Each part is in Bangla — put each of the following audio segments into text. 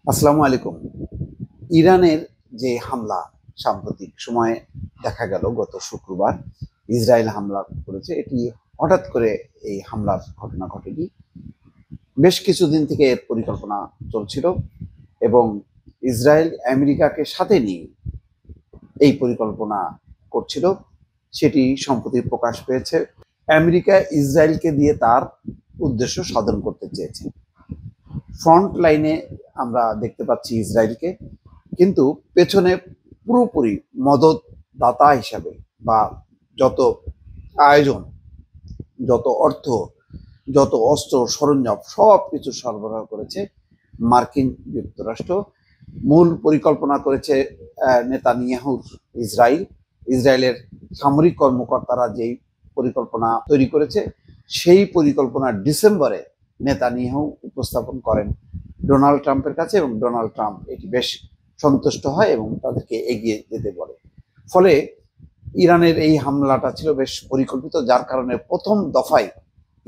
আসসালামু আলাইকুম। ইরানের যে হামলা সাম্প্রতিক সময়ে দেখা গেল গত শুক্রবার ইসরায়েল হামলা করেছে, এটি হঠাৎ করে এই হামলার ঘটনা ঘটেনি। বেশ কিছুদিন থেকে এর পরিকল্পনা চলছিল এবং ইসরায়েল আমেরিকাকে সাথে নিয়ে এই পরিকল্পনা করছিল। সেটি সম্প্রতি প্রকাশ পেয়েছে। আমেরিকা ইসরায়েলকে দিয়ে তার উদ্দেশ্য সাধন করতে চেয়েছে। ফ্রন্ট লাইনে আমরা দেখতে পাচ্ছি ইসরায়েলকে, কিন্তু পেছনে পুরোপুরি মদতদাতা হিসাবে বা যত আয়োজন, যত অর্থ, যত অস্ত্র সরঞ্জাম সব কিছু সরবরাহ করেছে মার্কিন যুক্তরাষ্ট্র। মূল পরিকল্পনা করেছে নেতানিয়াহুর ইসরায়েলের সামরিক কর্মকর্তারা যেই পরিকল্পনা তৈরি করেছে, সেই পরিকল্পনা ডিসেম্বরে নেতানিয়াহু উপস্থাপন করেন ডোনাল্ড ট্রাম্পের কাছে এবং ডোনাল্ড ট্রাম্প এটি বেশ সন্তুষ্ট হয় এবং তাদেরকে এগিয়ে যেতে বলে। ফলে ইরানের এই হামলাটা ছিল বেশ পরিকল্পিত, যার কারণে প্রথম দফায়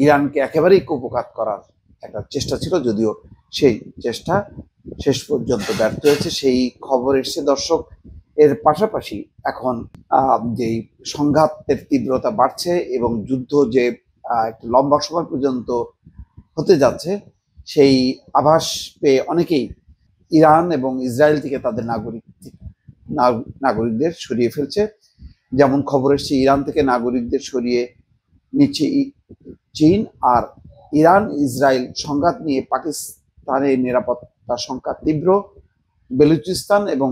ইরানকে একেবারেই কুপঘাত করার একটা চেষ্টা ছিল, যদিও সেই চেষ্টা শেষ পর্যন্ত ব্যর্থ হয়েছে। সেই খবর এসছে দর্শক। এর পাশাপাশি এখন যেই সংঘাতের তীব্রতা বাড়ছে এবং যুদ্ধ যে একটা লম্বা সময় পর্যন্ত হতে যাচ্ছে, সেই আভাস পেয়ে অনেকেই ইরান এবং ইসরায়েল থেকে তাদের নাগরিকদের সরিয়ে ফেলছে। যেমন খবর এসছে, ইরান থেকে নাগরিকদের সরিয়ে নিচ্ছে চীন, আর ইরান ইসরায়েল সংঘাত নিয়ে পাকিস্তানের নিরাপত্তা সংখ্যা তীব্র, বেলুচিস্তান এবং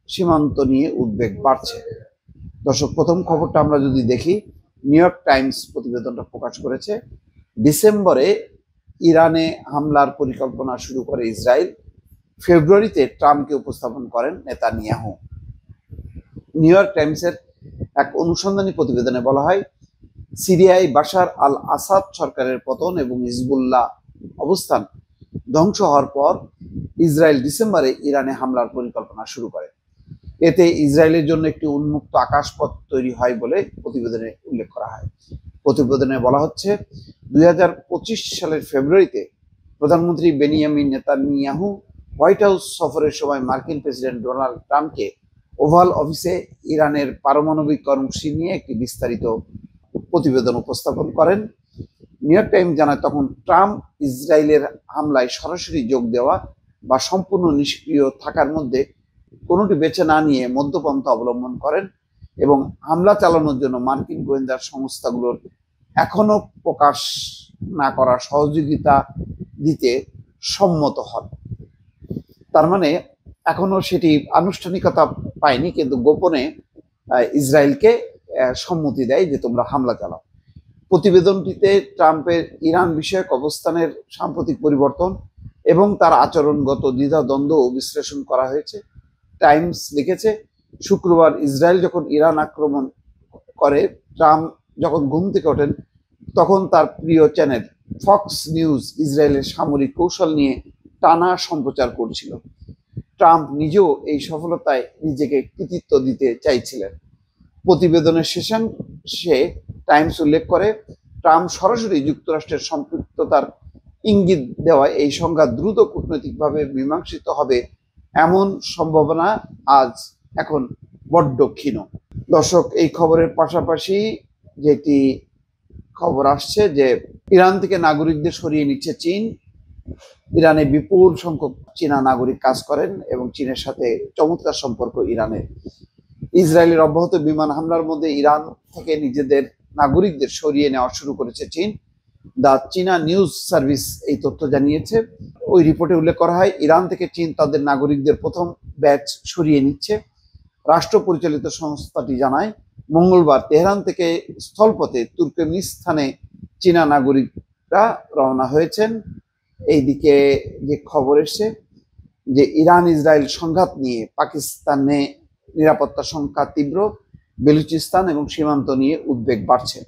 সীমান্ত নিয়ে উদ্বেগ বাড়ছে। দর্শক, প্রথম খবরটা আমরা যদি দেখি, নিউ ইয়র্ক টাইমস প্রতিবেদনটা প্রকাশ করেছে। ডিসেম্বরে ইরানে হামলার পরিকল্পনা শুরু করে ইসরায়েল, ফেব্রুয়ারিতে ট্রাম্পকে উপস্থাপন করেন নেতানিয়াহু। নিউ ইয়র্ক টাইমসের এক অনুসন্ধানী প্রতিবেদনে বলা হয়, সিরিয়ায় বাশার আল আসাদ সরকারের পতন এবং হিজবুল্লাহ অবস্থান ধ্বংস হওয়ার পর ইসরায়েল ডিসেম্বরে ইরানে হামলার পরিকল্পনা শুরু করে। এতে ইসরায়েলের জন্য একটি উন্মুক্ত আকাশপথ তৈরি হয় বলে প্রতিবেদনে উল্লেখ করা হয়। প্রতিবেদনে বলা হচ্ছে, 2025 সালের ফেব্রুয়ারিতে প্রধানমন্ত্রী বেনিয়ামিন নেতানিয়াহু হোয়াইট হাউস সফরের সময় মার্কিন প্রেসিডেন্ট ডোনাল্ড ট্রাম্পকে ওভাল অফিসে ইরানের পারমাণবিক কর্মসূচি নিয়ে একটি বিস্তারিত প্রতিবেদন উপস্থাপন করেন। নিউ ইয়র্ক টাইমস জানায়, তখন ট্রাম্প ইসরায়েলের হামলায় সরাসরি যোগ দেওয়া বা সম্পূর্ণ নিষ্ক্রিয় থাকার মধ্যে কোনোটি বেছে না নিয়ে মধ্যপন্থা অবলম্বন করেন এবং হামলা চালানোর জন্য মার্কিন গোয়েন্দা সংস্থাগুলোর এখনো প্রকাশ না করা সহযোগিতা দিতে সম্মত হন। তার মানে এখনো সেটি আনুষ্ঠানিকতা পায়নি, কিন্তু গোপনে ইসরায়েলকে সম্মতি দেয় যে তোমরা হামলা চালাও। প্রতিবেদনটিতে ট্রাম্পের ইরান বিষয়ক অবস্থানের সাম্প্রতিক পরিবর্তন এবং তার আচরণগত দ্বিধাদ্বন্দ্ব বিশ্লেষণ করা হয়েছে। টাইমস লিখেছে, শুক্রবার ইসরায়েল যখন ইরান আক্রমণ করে, ট্রাম্প যখন ঘুম থেকে ওঠেন, তখন তার প্রিয় চ্যানেল ফক্স নিউজ ইসরায়েলের সামরিক কৌশল নিয়ে টানা সম্প্রচার করছিল। ট্রাম্প নিজেও এই সফলতায় নিজেকে কৃতিত্ব দিতে চাইছিলেন। প্রতিবেদনের শেষাংশে টাইমস উল্লেখ করে, ট্রাম্প সরাসরি যুক্তরাষ্ট্রের সম্পৃক্ততার ইঙ্গিত দেওয়ায় এই সংঘাত দ্রুত কূটনৈতিকভাবে মীমাংসিত হবে এমন সম্ভাবনা আজ এখন বড্ড ক্ষীণ। দর্শক, এই খবরের পাশাপাশি যেটি খবর আসছে যে ইরান থেকে নাগরিকদের সরিয়ে নিচ্ছে চীন। ইরানে বিপুল সংখ্যক চীনা নাগরিক কাজ করেন এবং চীনের সাথে চমৎকার সম্পর্ক ইরানের। ইসরায়েলের অব্যাহত বিমান হামলার মধ্যে ইরান থেকে নিজেদের নাগরিকদের সরিয়ে নেওয়া শুরু করেছে চীন। দ্য চীনা নিউজ সার্ভিস এই তথ্য জানিয়েছে। ওই রিপোর্টে উল্লেখ করা হয়, ইরান থেকে চীন তাদের নাগরিকদের প্রথম ব্যাচ সরিয়ে নিচ্ছে। রাষ্ট্র পরিচালিত সংস্থাটি জানায়, মঙ্গলবার তেহরান থেকে স্থলপথে তুর্কমেনিস্তানে চীনা নাগরিকরা রওনা হয়েছেন। এইদিকে যে খবর এসছে যে ইরান ইসরায়েল সংঘাত নিয়ে পাকিস্তানে নিরাপত্তা সংখ্যা তীব্র, বেলুচিস্তান এবং সীমান্ত নিয়ে উদ্বেগ বাড়ছে।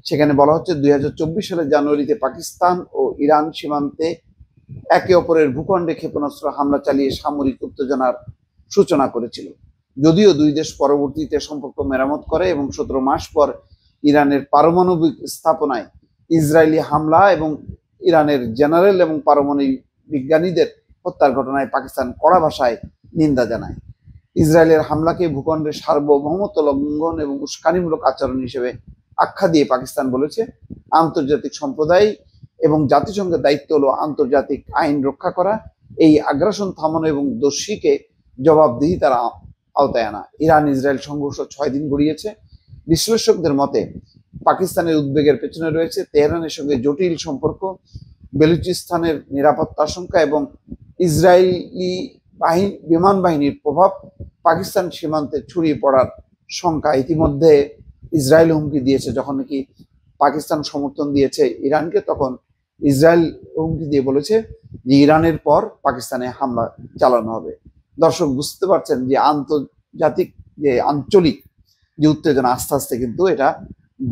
সেখানে বলা হচ্ছে, 2024 সালের জানুয়ারিতে পাকিস্তান ও ইরান সীমান্তে একে অপরের ভূখণ্ডে ক্ষেপণাস্ত্র হামলা চালিয়ে সামরিক উত্তেজনার সূচনা করেছিল। যদিও দুই দেশ পরবর্তীতে সম্পর্ক মেরামত করে এবং 17 মাস পর ইরানের পারমাণবিক স্থাপনায় ইসরায়েলি হামলা এবং ইরানের জেনারেল এবং পারমাণবিক বিজ্ঞানীদের হত্যার ঘটনায় পাকিস্তান কড়া ভাষায় নিন্দা জানায়। ইসরায়েলের হামলাকে ভূখণ্ডের সার্বভৌমত্ব লঙ্ঘন এবং উস্কানিমূলক আচরণ হিসেবে আখ্যা দিয়ে পাকিস্তান বলেছে, আন্তর্জাতিক সম্প্রদায় এবং জাতিসংঘের দায়িত্ব হলো আন্তর্জাতিক আইন রক্ষা করা, এই আগ্রাসন থামানো এবং দোষীকে জবাবদিহিতার আওতায় আনা। ইরান ইসরায়েল সংঘর্ষ 6 দিন গড়িয়েছে। বিশ্লেষকদের মতে পাকিস্তানের উদ্বেগের পেছনে রয়েছে তেহরানের সঙ্গে জটিল সম্পর্ক, বেলুচিস্তানের নিরাপত্তা আশঙ্কা এবং ইসরায়েলি বিমান বাহিনীর প্রভাব পাকিস্তান সীমান্তে ছড়িয়ে পড়ার শঙ্কা। ইতিমধ্যে ইসরায়েল হুমকি দিয়েছে, যখন নাকি পাকিস্তান সমর্থন দিয়েছে ইরানকে, তখন ইসরায়েল হুমকি দিয়ে বলেছে যে ইরানের পর পাকিস্তানে হামলা চালানো হবে। দর্শক বুঝতে পারছেন যে আন্তর্জাতিক যে আঞ্চলিক যে উত্তেজনা আস্তে আস্তে কিন্তু এটা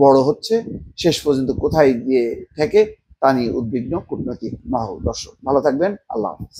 বড় হচ্ছে, শেষ পর্যন্ত কোথায় গিয়ে থেকে তা নিয়ে উদ্বিগ্ন কূটনৈতিক মহল। দর্শক ভালো থাকবেন, আল্লাহ হাফেজ।